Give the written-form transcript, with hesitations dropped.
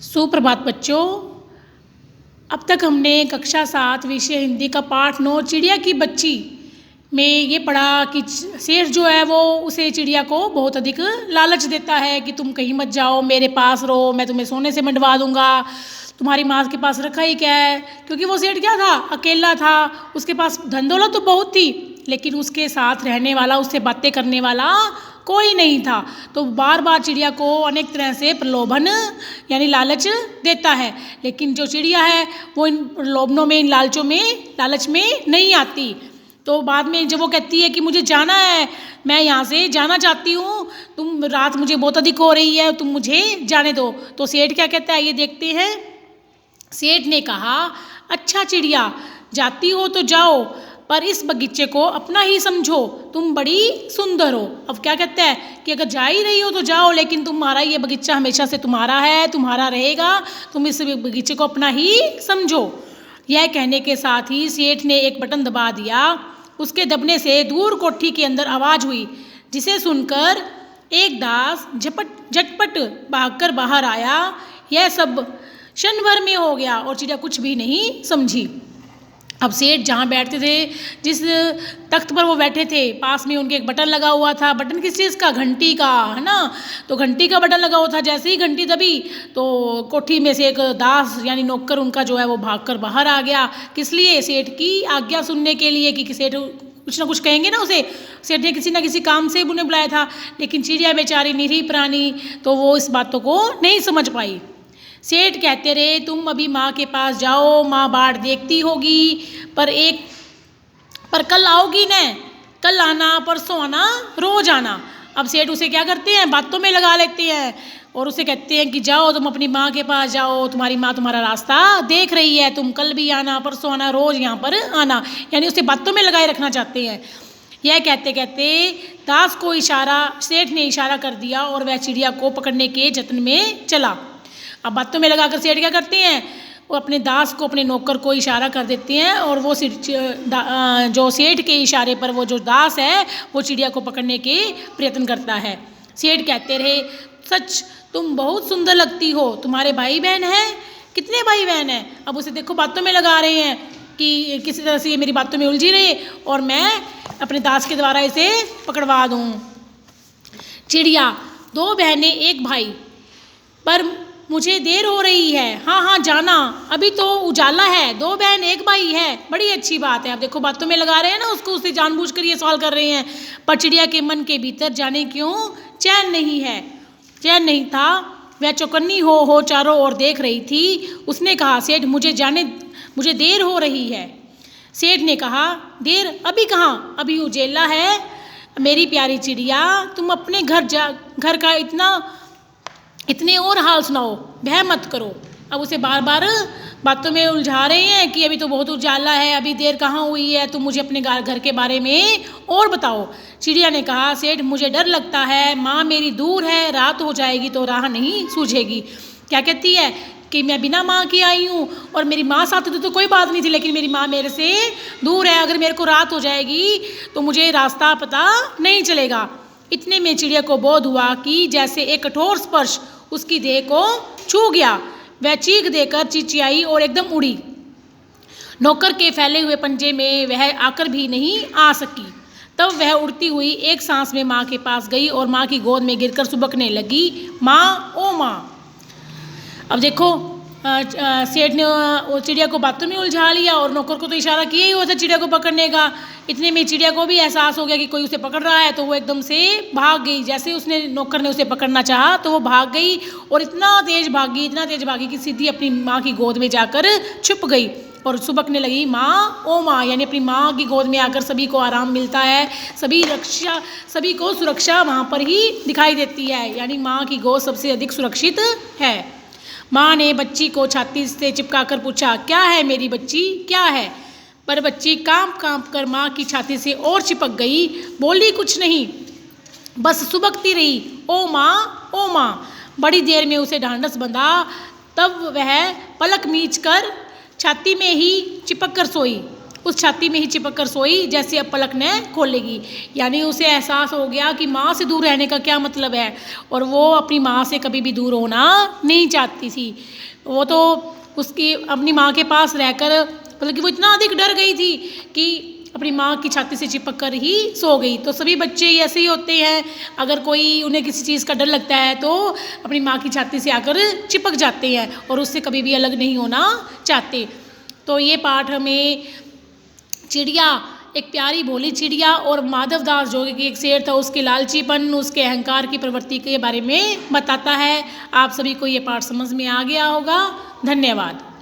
सुप्रभात बच्चों। अब तक हमने कक्षा 7 विषय हिंदी का पाठ 9 चिड़िया की बच्ची में ये पढ़ा कि शेर जो है वो उसे चिड़िया को बहुत अधिक लालच देता है कि तुम कहीं मत जाओ, मेरे पास रहो, मैं तुम्हें सोने से मंडवा दूंगा। तुम्हारी माँ के पास रखा ही क्या है, क्योंकि वो शेर क्या था, अकेला था। उसके पास धन दौलत तो बहुत थी, लेकिन उसके साथ रहने वाला, उससे बातें करने वाला कोई नहीं था। तो बार बार चिड़िया को अनेक तरह से प्रलोभन यानी लालच देता है, लेकिन जो चिड़िया है वो इन प्रलोभनों में, इन लालचों में, लालच में नहीं आती। तो बाद में जब वो कहती है कि मुझे जाना है, मैं यहाँ से जाना चाहती हूँ, तुम रात मुझे बहुत अधिक हो रही है, तुम मुझे जाने दो। तो सेठ क्या कहता है, ये देखते हैं। सेठ ने कहा, अच्छा चिड़िया, जाती हो तो जाओ, पर इस बगीचे को अपना ही समझो, तुम बड़ी सुंदर हो। अब क्या कहता है कि अगर जा ही रही हो तो जाओ, लेकिन तुम्हारा ये बगीचा हमेशा से तुम्हारा है, तुम्हारा रहेगा, तुम इस बगीचे को अपना ही समझो। यह कहने के साथ ही सेठ ने एक बटन दबा दिया। उसके दबने से दूर कोठी के अंदर आवाज़ हुई, जिसे सुनकर एक दास झटपट भागकर बाहर आया। यह सब क्षण भर में हो गया और चिड़िया कुछ भी नहीं समझी। अब सेठ जहाँ बैठते थे, जिस तख्त पर वो बैठे थे, पास में उनके एक बटन लगा हुआ था। बटन किस चीज़ का? घंटी का, है ना। तो घंटी का बटन लगा हुआ था। जैसे ही घंटी दबी तो कोठी में से एक दास यानी नौकर उनका जो है वो भागकर बाहर आ गया। किस लिए? सेठ की आज्ञा सुनने के लिए, कि सेठ कुछ ना कुछ कहेंगे ना उसे। सेठ ने किसी ना किसी काम से उन्हें बुलाया था, लेकिन चिड़िया बेचारी निरीह प्राणी, तो वो इस बातों को नहीं समझ पाई। सेठ कहते रहे, तुम अभी माँ के पास जाओ, माँ बाट देखती होगी, पर कल आओगी न, कल आना, परसों आना, रोज आना। अब सेठ उसे क्या करते हैं, बातों में लगा लेते हैं और उसे कहते हैं कि जाओ, तुम अपनी माँ के पास जाओ, तुम्हारी माँ तुम्हारा रास्ता देख रही है, तुम कल भी आना, परसों आना, रोज यहाँ पर आना। यानी उसे बातों में लगाए रखना चाहते हैं। यह कहते कहते दास को सेठ ने इशारा कर दिया और वह चिड़िया को पकड़ने के जत्न में चला। अब बातों में लगाकर सेठ क्या करते हैं, वो अपने दास को, अपने नौकर को इशारा कर देते हैं और वो जो सेठ के इशारे पर वो जो दास है वो चिड़िया को पकड़ने के प्रयत्न करता है। सेठ कहते रहे, सच तुम बहुत सुंदर लगती हो, तुम्हारे भाई बहन हैं? कितने भाई बहन हैं? अब उसे देखो बातों में लगा रहे हैं कि किसी तरह से ये मेरी बातों में उलझी रहे और मैं अपने दास के द्वारा इसे पकड़वा दूँ। चिड़िया, 2 बहनें 1 भाई, पर मुझे देर हो रही है। हाँ हाँ जाना, अभी तो उजाला है, 2 बहन 1 भाई है, बड़ी अच्छी बात है। अब देखो बातों में लगा रहे हैं ना उसको, उसे जानबूझकर ये सवाल कर रहे हैं। पर चिड़िया के मन के भीतर जाने क्यों चैन नहीं था। वह चौकन्नी हो चारों ओर देख रही थी। उसने कहा, सेठ मुझे देर हो रही है। सेठ ने कहा, देर अभी कहाँ, अभी उजेला है। मेरी प्यारी चिड़िया, तुम अपने घर का इतने और हाल सुनाओ, भय मत करो। अब उसे बार बार बातों में उलझा रहे हैं कि अभी तो बहुत उजाला है, अभी देर कहाँ हुई है, तुम मुझे अपने घर के बारे में और बताओ। चिड़िया ने कहा, सेठ मुझे डर लगता है, माँ मेरी दूर है, रात हो जाएगी तो राह नहीं सूझेगी। क्या कहती है कि मैं बिना माँ की आई हूँ और मेरी माँ साथ होती तो कोई बात नहीं थी, लेकिन मेरी माँ मेरे से दूर है, अगर मेरे को रात हो जाएगी तो मुझे रास्ता पता नहीं चलेगा। इतने में चिड़िया को बोध हुआ कि जैसे एक कठोर स्पर्श उसकी देह को छू गया। वह चीख देकर चिचियाई और एकदम उड़ी। नौकर के फैले हुए पंजे में वह आकर भी नहीं आ सकी। तब वह उड़ती हुई एक सांस में माँ के पास गई और माँ की गोद में गिरकर सुबकने लगी, माँ ओ माँ। अब देखो सेठ ने चिड़िया को बातों में उलझा लिया और नौकर को तो इशारा किया ही हुआ था चिड़िया को पकड़ने का। इतने में चिड़िया को भी एहसास हो गया कि कोई उसे पकड़ रहा है, तो वो एकदम से भाग गई। जैसे नौकर ने उसे पकड़ना चाहा तो वो भाग गई और इतना तेज भागी कि सीधी अपनी माँ की गोद में जाकर छुप गई और सुबकने लगी, माँ ओ माँ। यानी अपनी माँ की गोद में आकर सभी को आराम मिलता है, सभी को सुरक्षा वहाँ पर ही दिखाई देती है। यानी माँ की गोद सबसे अधिक सुरक्षित है। माँ ने बच्ची को छाती से चिपकाकर पूछा, क्या है मेरी बच्ची, क्या है? पर बच्ची कांप कर माँ की छाती से और चिपक गई, बोली कुछ नहीं, बस सुबकती रही, ओ माँ ओ माँ। बड़ी देर में उसे ढांढस बंधा, तब वह पलक मीच कर छाती में ही चिपक कर सोई। उस छाती में ही चिपक कर सोई जैसे अब पलक न खोलेगी। यानी उसे एहसास हो गया कि माँ से दूर रहने का क्या मतलब है, और वो अपनी माँ से कभी भी दूर होना नहीं चाहती थी। वो तो उसकी अपनी माँ के पास रहकर मतलब कि वो इतना अधिक डर गई थी कि अपनी माँ की छाती से चिपक कर ही सो गई। तो सभी बच्चे ऐसे ही होते हैं, अगर कोई उन्हें किसी चीज़ का डर लगता है तो अपनी माँ की छाती से आकर चिपक जाते हैं और उससे कभी भी अलग नहीं होना चाहते। तो ये पाठ हमें चिड़िया, एक प्यारी भोली चिड़िया और माधवदास जो कि एक शेर था, उसके लालचीपन, उसके अहंकार की प्रवृत्ति के बारे में बताता है। आप सभी को ये पाठ समझ में आ गया होगा। धन्यवाद।